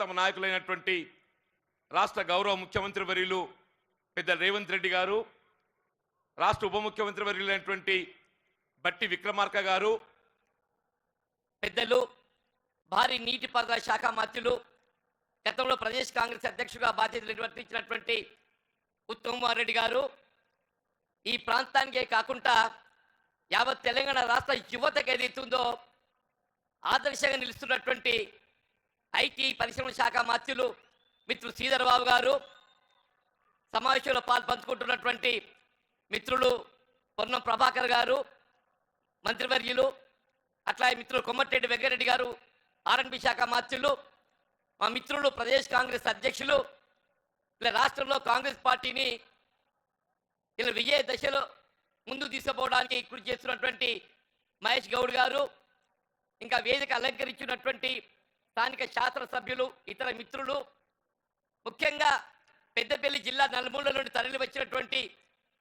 ప్రియతమ నాయకులైనటువంటి రాష్ట్ర గౌరవ ముఖ్యమంత్రి వర్యులు పెద్ద రేవంత్ రెడ్డి గారు, రాష్ట్ర ఉప ముఖ్యమంత్రి వర్యులైనటువంటి బట్టి విక్రమార్క గారు, పెద్దలు భారీ నీటిపారుదల శాఖ మంత్రులు, గతంలో ప్రదేశ్ కాంగ్రెస్ అధ్యక్షుడిగా బాధ్యతలు నిర్వర్తించినటువంటి ఉత్తమ్ కుమార్ రెడ్డి గారు, ఈ ప్రాంతానికే కాకుండా యావత్ తెలంగాణ రాష్ట్ర యువతకు ఏదైతుందో ఆదర్శంగా నిలుస్తున్నటువంటి ఐటీ పరిశ్రమ శాఖ మంత్రులు మిత్రులు శ్రీధర్ బాబు గారు, సమావేశంలో పంచుకుంటున్నటువంటి మిత్రులు పొన్నం ప్రభాకర్ గారు, మంత్రివర్యులు, అట్లా మిత్రులు కొమ్మటిరెడ్డి వెంకరెడ్డి గారు, ఆర్ఎండ్బి శాఖ మంత్రులు, మా మిత్రులు ప్రదేశ్ కాంగ్రెస్ అధ్యక్షులు, ఇలా రాష్ట్రంలో కాంగ్రెస్ పార్టీని ఇలా విజయ దశలో ముందు తీసుకుపోవడానికి కృషి చేస్తున్నటువంటి మహేష్ గౌడ్ గారు, ఇంకా వేదిక అలంకరించినటువంటి స్థానిక శాసనసభ్యులు, ఇతర మిత్రులు, ముఖ్యంగా పెద్దపల్లి జిల్లా నలుమూల నుండి తరలి వచ్చినటువంటి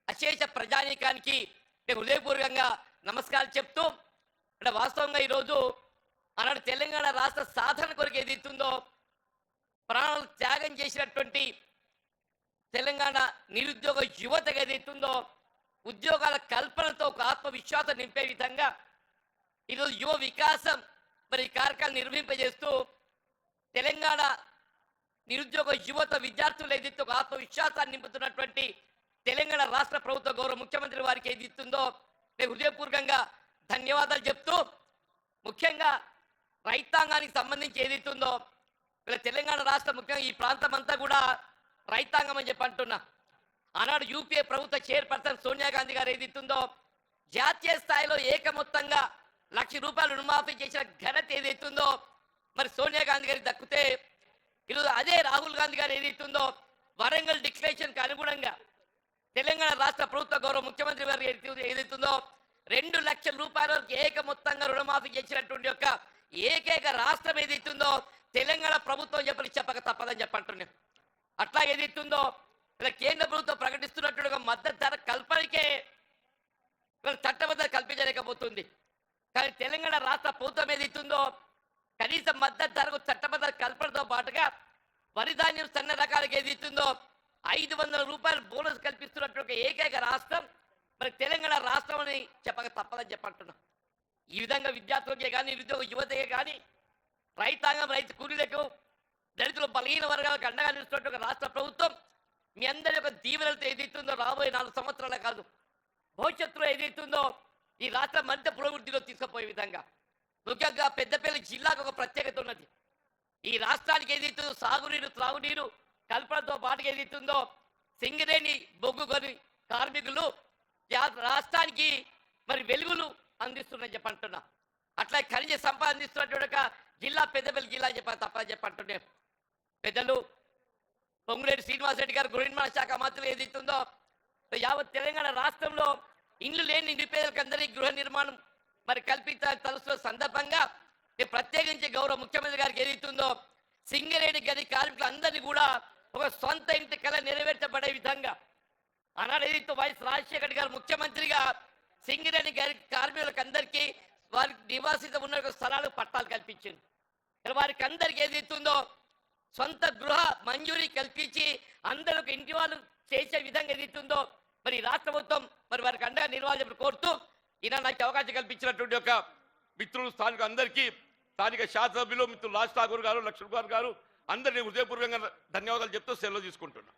అశేష ప్రజానీకానికి నేను హృదయపూర్వకంగా నమస్కారాలు చెప్తూ, అంటే వాస్తవంగా ఈరోజు ఆనాడు తెలంగాణ రాష్ట్ర సాధన కొరకు ఏదైతుందో ప్రాణాలు త్యాగం చేసినటువంటి తెలంగాణ నిరుద్యోగ యువతకు ఏదైతుందో ఉద్యోగాల కల్పనతో ఒక ఆత్మవిశ్వాసం నింపే విధంగా ఈరోజు యువ వికాసం మరి కార్యక్రమాలు నిర్వహింపజేస్తూ తెలంగాణ నిరుద్యోగ యువత విద్యార్థులు ఏదైతే ఒక ఆత్మవిశ్వాసాన్ని నింపుతున్నటువంటి తెలంగాణ రాష్ట్ర ప్రభుత్వ గౌరవ ముఖ్యమంత్రి వారికి ఏదిస్తుందో నేను హృదయపూర్వకంగా ధన్యవాదాలు చెప్తూ, ముఖ్యంగా రైతాంగానికి సంబంధించి ఏదైతుందో ఇలా తెలంగాణ రాష్ట్ర ముఖ్యంగా ఈ ప్రాంతం అంతా కూడా రైతాంగం అని చెప్పి అంటున్నా. ఆనాడు యూపీఏ ప్రభుత్వ చైర్పర్సన్ సోనియా గాంధీ గారు ఏదైతుందో జాతీయ స్థాయిలో ఏకమొత్తంగా ₹1,00,000 రుణమాఫీ చేసిన ఘనత ఏదైతుందో మరి సోనియా గాంధీ గారికి దక్కితే, ఈరోజు అదే రాహుల్ గాంధీ గారు ఏదైతుందో వరంగల్ డిక్లరేషన్కి అనుగుణంగా తెలంగాణ రాష్ట్ర ప్రభుత్వ గౌరవ ముఖ్యమంత్రి గారు ఏదైతుందో ₹2,00,000 వరకు ఏకమొత్తంగా రుణమాఫీ చేసినటువంటి యొక్క ఏకైక రాష్ట్రం ఏదైతుందో తెలంగాణ ప్రభుత్వం చెప్పక తప్పదని చెప్పంటున్నాను. అట్లా ఏదైతుందో ఇలా కేంద్ర ప్రభుత్వం ప్రకటిస్తున్నట్టుగా మద్దతు ధర కల్పనకే చట్టబద్ధత కల్పించలేకపోతుంది. కానీ తెలంగాణ రాష్ట్ర ప్రభుత్వం ఏదైతుందో కనీస మద్దతు ధరకు చట్టబద్ధ కల్పనతో పాటుగా వరి ధాన్యం సన్న రకాలకు ఏదైతుందో ₹500 బోనస్ కల్పిస్తున్నట్టు ఏకైక రాష్ట్రం మరి తెలంగాణ రాష్ట్రం అని చెప్పక తప్పదని చెప్పంటున్నాం. ఈ విధంగా విద్యార్థులకే కానీ నిరుద్యోగ యువతకే కానీ రైతాంగం రైతు కూలీలకు దళితులు బలహీన వర్గాలకు అండగా నిలుస్తున్నట్టు రాష్ట్ర ప్రభుత్వం మీ అందరి యొక్క దీవెనలతో ఏదైతుందో రాబోయే 4 సంవత్సరాలు కాదు భవిష్యత్తులో ఏదైతుందో ఈ రాష్ట్రం మరింత పురోభివృద్ధిలో తీసుకుపోయే విధంగా ముఖ్యంగా పెద్దపల్లి జిల్లాకు ఒక ప్రత్యేకత ఉన్నది. ఈ రాష్ట్రానికి ఏదైతుందో సాగునీరు త్రాగునీరు కల్పనతో పాటుగా ఏదైతుందో సింగరేణి బొగ్గు కొని కార్మికులు రాష్ట్రానికి మరి వెలుగులు అందిస్తున్నారని చెప్పంటున్నా. అట్లా ఖనిజ సంపద అందిస్తున్నటువంటి జిల్లా పెద్దపల్లి జిల్లా తప్పని చెప్పంటున్నాం. పెద్దలు పొంగులేటి శ్రీనివాసరెడ్డి గారు గృహ నిర్మాణ శాఖ మంత్రులు ఏదైతుందో యావత్ తెలంగాణ రాష్ట్రంలో ఇండ్లు లేని నిరుపేదలకు అందరికీ గృహ నిర్మాణం మరి కల్పించాలని తలుస్తున్న సందర్భంగా ప్రత్యేకించి గౌరవ ముఖ్యమంత్రి గారికి ఏదైతుందో సింగరేణి గది కార్మికులందరినీ కూడా ఒక సొంత ఇంటి కళ నెరవేర్చబడే విధంగా ఆనాడు ఏదైతే వైఎస్ రాజశేఖర్ గారు ముఖ్యమంత్రిగా సింగరేణి గది కార్మికులకు అందరికీ వారికి నివాసిత ఉన్న స్థలాలకు పట్టాలు కల్పించింది. వారికి అందరికీ ఏదైతుందో సొంత గృహ మంజూరీ కల్పించి అందరికి ఇంటి వాళ్ళు చేసే విధంగా ఏదైతుందో మరి రాష్ట్ర ప్రభుత్వం మరి వారికి అండగా నిర్వహించాలని కోరుతూ ఈయన నాకు అవకాశం కల్పించినటువంటి యొక్క మిత్రులు స్థానిక అందరికీ స్థానిక శాసనసభ్యులు మిత్రులు రాజ్ ఠాకూర్ గారు, లక్ష్మణ్ కుమార్ గారు అందరినీ హృదయపూర్వకంగా ధన్యవాదాలు చెప్తూ సెలవు తీసుకుంటున్నాను.